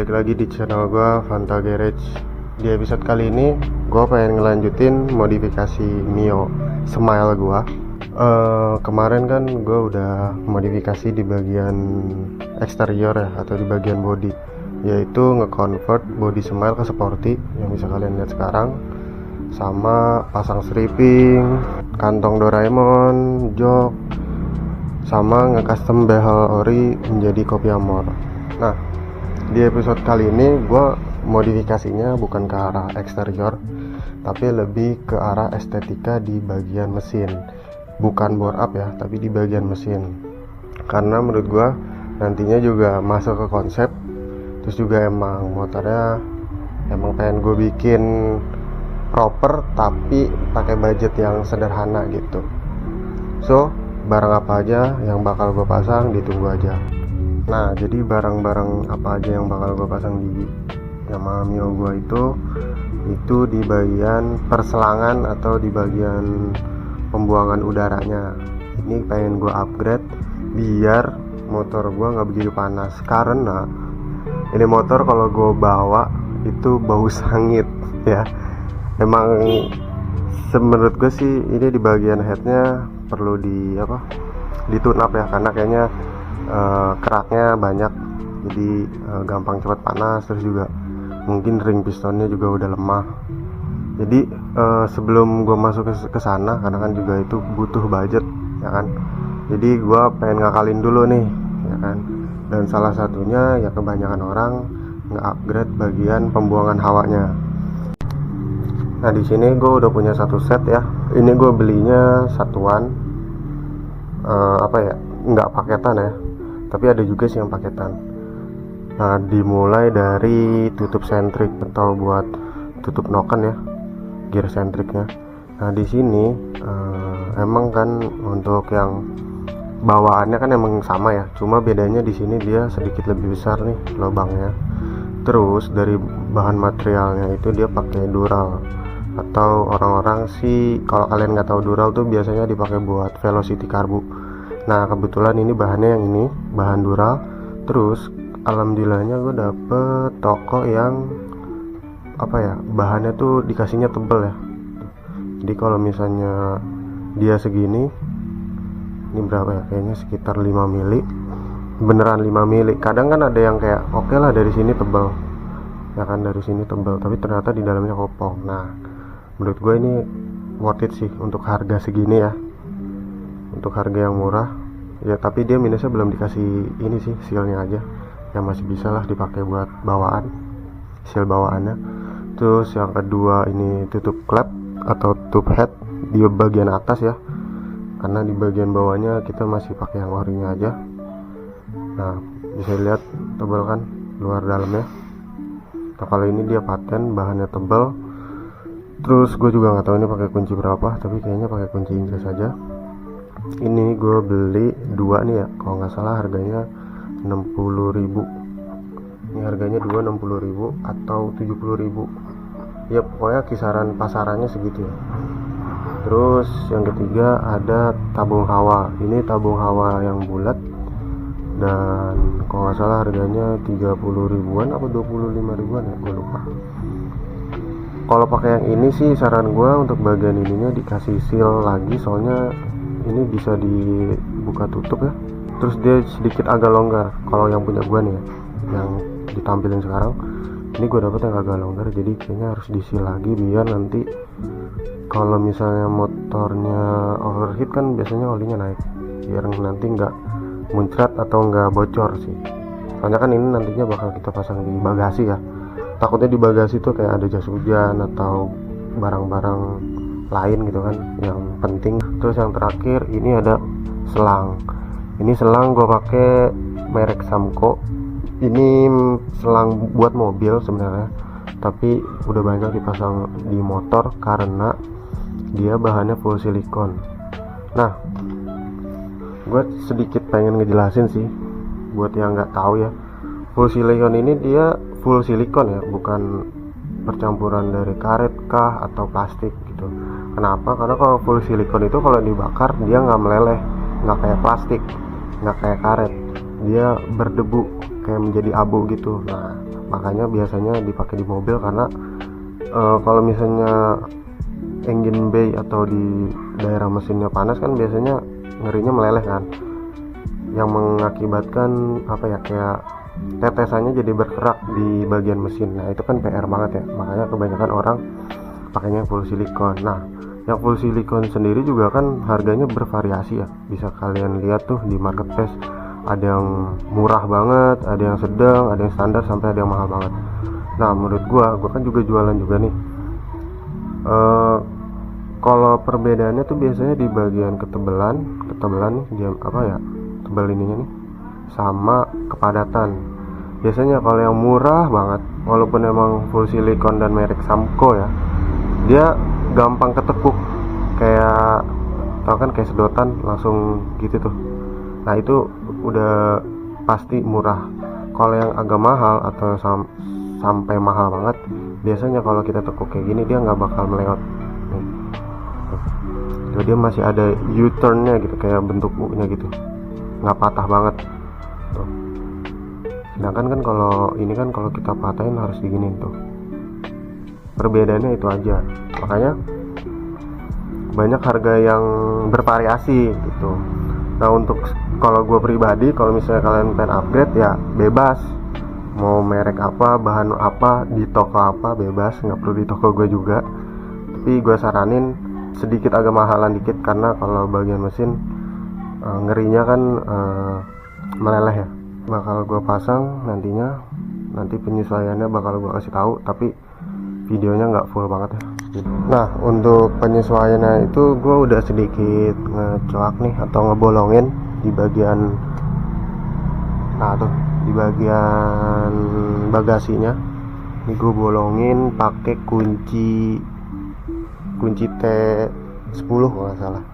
balik lagi di channel gue Fanta Garage. Di episode kali ini gue pengen ngelanjutin modifikasi Mio Smile gue. Kemarin kan gue udah modifikasi di bagian eksterior ya, atau di bagian body, yaitu nge-convert body Smile ke sporty yang bisa kalian lihat sekarang, sama pasang stripping, kantong Doraemon, jok, sama nge-custom behel ori menjadi kopi amor. Nah, di episode kali ini gue modifikasinya bukan ke arah eksterior, tapi lebih ke arah estetika di bagian mesin. Bukan bore up ya, tapi di bagian mesin. Karena menurut gue nantinya juga masuk ke konsep. Terus juga emang motornya emang pengen gue bikin proper, tapi pakai budget yang sederhana gitu. So, barang apa aja yang bakal gue pasang ditunggu aja. Nah, jadi barang-barang apa aja yang bakal gue pasang di Yamaha Mio gue itu di bagian perselangan atau di bagian pembuangan udaranya. Ini pengen gue upgrade biar motor gue nggak begitu panas, karena ini motor kalau gue bawa itu bau sangit ya. Emang menurut gue sih ini di bagian headnya perlu di tune up ya, karena kayaknya keraknya banyak, jadi gampang cepat panas. Terus juga mungkin ring pistonnya juga udah lemah. Jadi sebelum gue masuk ke sana, karena kan juga itu butuh budget ya kan, jadi gue pengen ngakalin dulu nih ya kan. Dan salah satunya ya kebanyakan orang nge-upgrade bagian pembuangan hawanya. Nah, di sini gue udah punya satu set ya. Ini gue belinya satuan, nggak paketan ya, tapi ada juga sih yang paketan. Nah, dimulai dari tutup sentrik atau buat tutup noken ya, gear sentriknya. Nah, di sini emang kan untuk yang bawaannya kan emang sama ya, cuma bedanya di sini dia sedikit lebih besar nih lubangnya. Terus dari bahan materialnya itu dia pakai dural, atau orang-orang sih kalau kalian nggak tahu dural tuh biasanya dipakai buat velocity karbu. Nah, kebetulan ini bahannya yang ini bahan dural. Terus alhamdulillahnya gue dapet toko yang bahannya tuh dikasihnya tebel ya. Jadi kalau misalnya dia segini, ini berapa ya, kayaknya sekitar 5 mili, beneran 5 mili. Kadang kan ada yang kayak oke lah dari sini tebel ya kan, dari sini tebel, tapi ternyata di dalamnya kopong. Nah, menurut gue ini worth it sih untuk harga segini ya, untuk harga yang murah ya. Tapi dia minusnya belum dikasih ini sih, sealnya aja yang masih bisa lah dipakai buat bawaan, seal bawaannya. Terus yang kedua ini tutup klep atau tube head di bagian atas ya, karena di bagian bawahnya kita masih pakai yang orinya aja. Nah, bisa lihat tebal kan luar dalamnya. Nah, kalau ini dia paten, bahannya tebal. Terus gue juga nggak tahu ini pakai kunci berapa, tapi kayaknya pakai kunci Inggris aja. Ini gue beli dua nih ya, kalau nggak salah harganya 60.000. Ini harganya 60.000 atau 70.000 ya, pokoknya kisaran pasarannya segitu ya. Terus yang ketiga ada tabung hawa. Ini tabung hawa yang bulat, dan kalau nggak salah harganya 30.000-an atau 25.000-an ya, gue lupa. Kalau pakai yang ini sih saran gue untuk bagian ininya dikasih seal lagi, soalnya ini bisa dibuka tutup ya. Terus dia sedikit agak longgar. Kalau yang punya gue nih ya, yang ditampilin sekarang, ini gue dapet yang agak longgar, jadi kayaknya harus di seal lagi biar nanti kalau misalnya motornya overheat kan biasanya olinya naik, biar nanti nggak muncrat atau nggak bocor sih. Soalnya kan ini nantinya bakal kita pasang di bagasi ya, takutnya di bagasi tuh kayak ada jas hujan atau barang-barang lain gitu kan yang penting. Terus yang terakhir ini ada selang. Ini selang gue pakai merek Samco. Ini selang buat mobil sebenarnya, tapi udah banyak dipasang di motor karena dia bahannya full silikon. Nah, gue sedikit pengen ngejelasin sih buat yang nggak tahu ya. Full silikon ini dia full silikon ya, bukan percampuran dari karet kah atau plastik gitu. Kenapa? Karena kalau full silikon itu kalau dibakar dia nggak meleleh, nggak kayak plastik, nggak kayak karet, dia berdebu kayak menjadi abu gitu. Nah, makanya biasanya dipakai di mobil karena kalau misalnya engine bay atau di daerah mesinnya panas kan biasanya ngerinya meleleh kan, yang mengakibatkan kayak tetesannya jadi bergerak di bagian mesin. Nah itu kan PR banget ya, makanya kebanyakan orang pakainya full silikon. Nah yang full silikon sendiri juga kan harganya bervariasi ya, bisa kalian lihat tuh di marketplace, ada yang murah banget, ada yang sedang, ada yang standar, sampai ada yang mahal banget. Nah menurut gua kan juga jualan juga nih, kalau perbedaannya tuh biasanya di bagian ketebalan nih, dia tebal ininya nih, sama kepadatan. Biasanya kalau yang murah banget, walaupun emang full silikon dan merek Samco ya, dia gampang ketekuk, kayak tau kan, kayak sedotan langsung gitu tuh. Nah itu udah pasti murah. Kalau yang agak mahal atau sampai mahal banget, biasanya kalau kita tekuk kayak gini dia nggak bakal meleot nih. Tuh, dia masih ada U-turn-nya gitu, kayak bentuk U-nya gitu, nggak patah banget tuh. Sedangkan kan kalau ini kan kalau kita patahin harus diginin tuh. Perbedaannya itu aja, makanya banyak harga yang bervariasi gitu. Nah untuk kalau gue pribadi, kalau misalnya kalian pengen upgrade ya bebas, mau merek apa, bahan apa, di toko apa, bebas, nggak perlu di toko gue juga. Tapi gue saranin sedikit agak mahalan dikit, karena kalau bagian mesin ngerinya kan meleleh ya. Bakal gue pasang nanti penyesuaiannya bakal gue kasih tahu, tapi videonya nggak full banget ya. Nah untuk penyesuaiannya itu gue udah sedikit ngecoak nih atau ngebolongin di bagian di bagian bagasinya. Ini gue bolongin pakai kunci T10 kalau nggak salah,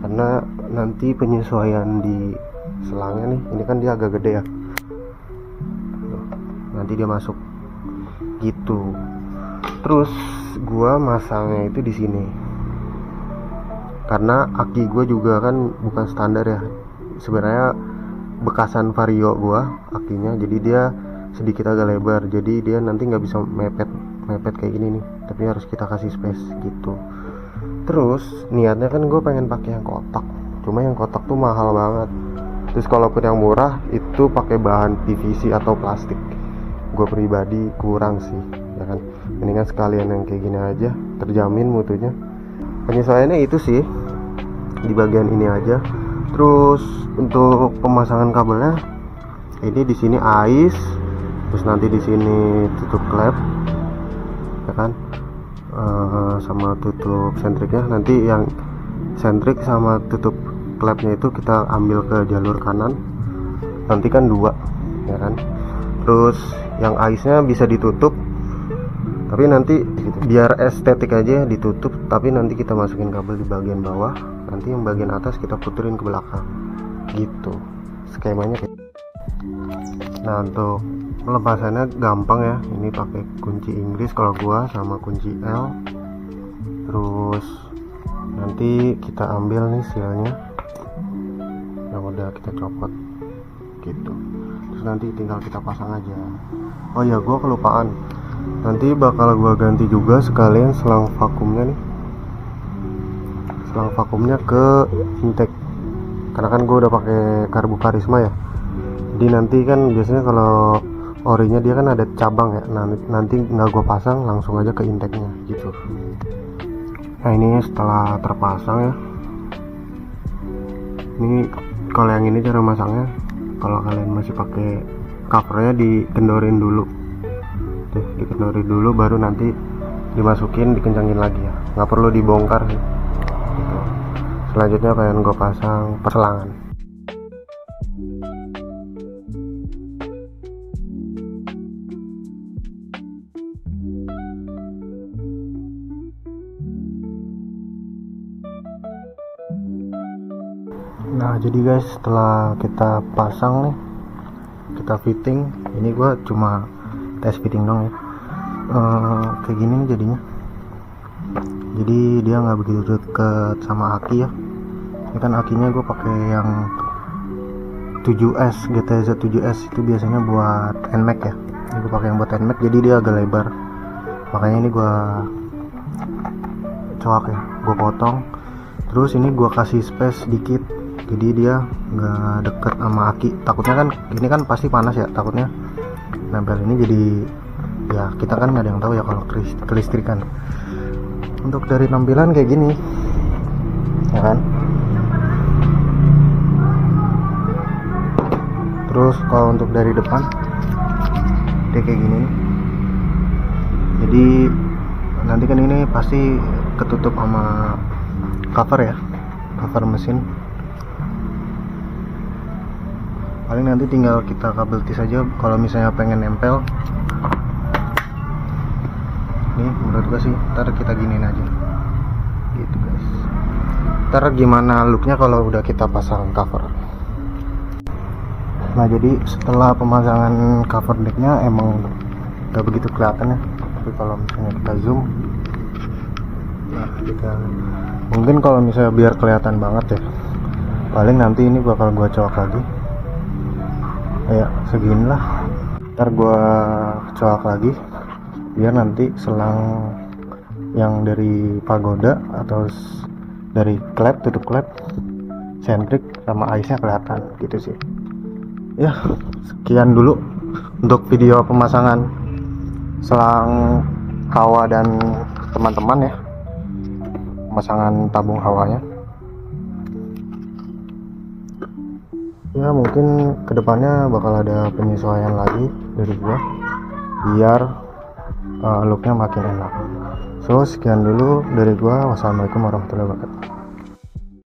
karena nanti penyesuaian di selangnya nih, ini kan dia agak gede ya, nanti dia masuk gitu. Terus gua masangnya itu di sini karena aki gua juga kan bukan standar ya, sebenarnya bekasan Vario gua akinya, jadi dia sedikit agak lebar, jadi dia nanti nggak bisa mepet kayak gini nih, tapi harus kita kasih space gitu. Terus niatnya kan gue pengen pakai yang kotak, cuma yang kotak tuh mahal banget. Terus kalaupun yang murah itu pakai bahan PVC atau plastik, gue pribadi kurang sih ya kan, mendingan sekalian yang kayak gini aja, terjamin mutunya. Penyesuaiannya itu sih di bagian ini aja. Terus untuk pemasangan kabelnya, ini di sini ais, terus nanti di sini tutup klep ya kan, sama tutup sentriknya. Nanti yang sentrik sama tutup klepnya itu kita ambil ke jalur kanan, nanti kan dua ya kan. Terus yang aisnya bisa ditutup, tapi nanti gitu, biar estetik aja ditutup, tapi nanti kita masukin kabel di bagian bawah, nanti yang bagian atas kita puterin ke belakang gitu skemanya kayak. Nah untuk pelepasannya gampang ya, ini pakai kunci Inggris kalau gua sama kunci L. Terus nanti kita ambil nih sealnya yang udah kita copot gitu, terus nanti tinggal kita pasang aja. Oh ya, gua kelupaan, nanti bakal gua ganti juga sekalian selang vakumnya nih, selang vakumnya ke intake, karena kan gua udah pakai karbu karisma ya. Jadi nanti kan biasanya kalau orinya dia kan ada cabang ya, nanti nggak gue pasang, langsung aja ke intake-nya gitu. Nah ini setelah terpasang ya, ini kalau yang ini cara masangnya, kalau kalian masih pakai covernya dikendorin dulu tuh, dikendorin dulu baru nanti dimasukin, dikencangin lagi ya, nggak perlu dibongkar sih gitu. Selanjutnya pengen gue pasang perselangan. Nah jadi guys, setelah kita pasang nih, kita fitting, ini gua cuma tes fitting dong ya, kayak gini nih jadinya. Jadi dia nggak begitu deket sama aki ya. Ini kan akinya gue pakai yang 7S, GTZ 7S itu biasanya buat NMAX ya. Ini gue pakai yang buat handmade, jadi dia agak lebar, makanya ini gue coak ya, gue potong. Terus ini gue kasih space dikit, jadi dia nggak deket sama aki. Takutnya kan ini kan pasti panas ya, takutnya nempel ini, jadi ya kita kan nggak ada yang tahu ya kalau kelistrikan. Untuk dari tampilan kayak gini ya kan. Terus kalau untuk dari depan dia kayak gini nih. Jadi nanti kan ini pasti ketutup sama cover ya, cover mesin. Paling nanti tinggal kita kabel tis aja kalau misalnya pengen nempel. Nih menurut gua sih ntar kita giniin aja gitu guys. Ntar gimana looknya kalau udah kita pasang cover. Nah jadi setelah pemasangan cover decknya emang gak begitu kelihatan ya, tapi kalau misalnya kita zoom, nah kita mungkin kalau misalnya biar kelihatan banget ya, paling nanti ini bakal gua coak lagi kayak segini lah. Ntar gua coak lagi biar nanti selang yang dari pagoda atau dari klep, tutup klep, sentrik sama ice nya kelihatan gitu sih ya. Sekian dulu untuk video pemasangan selang hawa dan teman-teman ya, pemasangan tabung hawanya ya. Mungkin kedepannya bakal ada penyesuaian lagi dari gua biar looknya makin enak. So sekian dulu dari gua. Wassalamualaikum warahmatullahi wabarakatuh.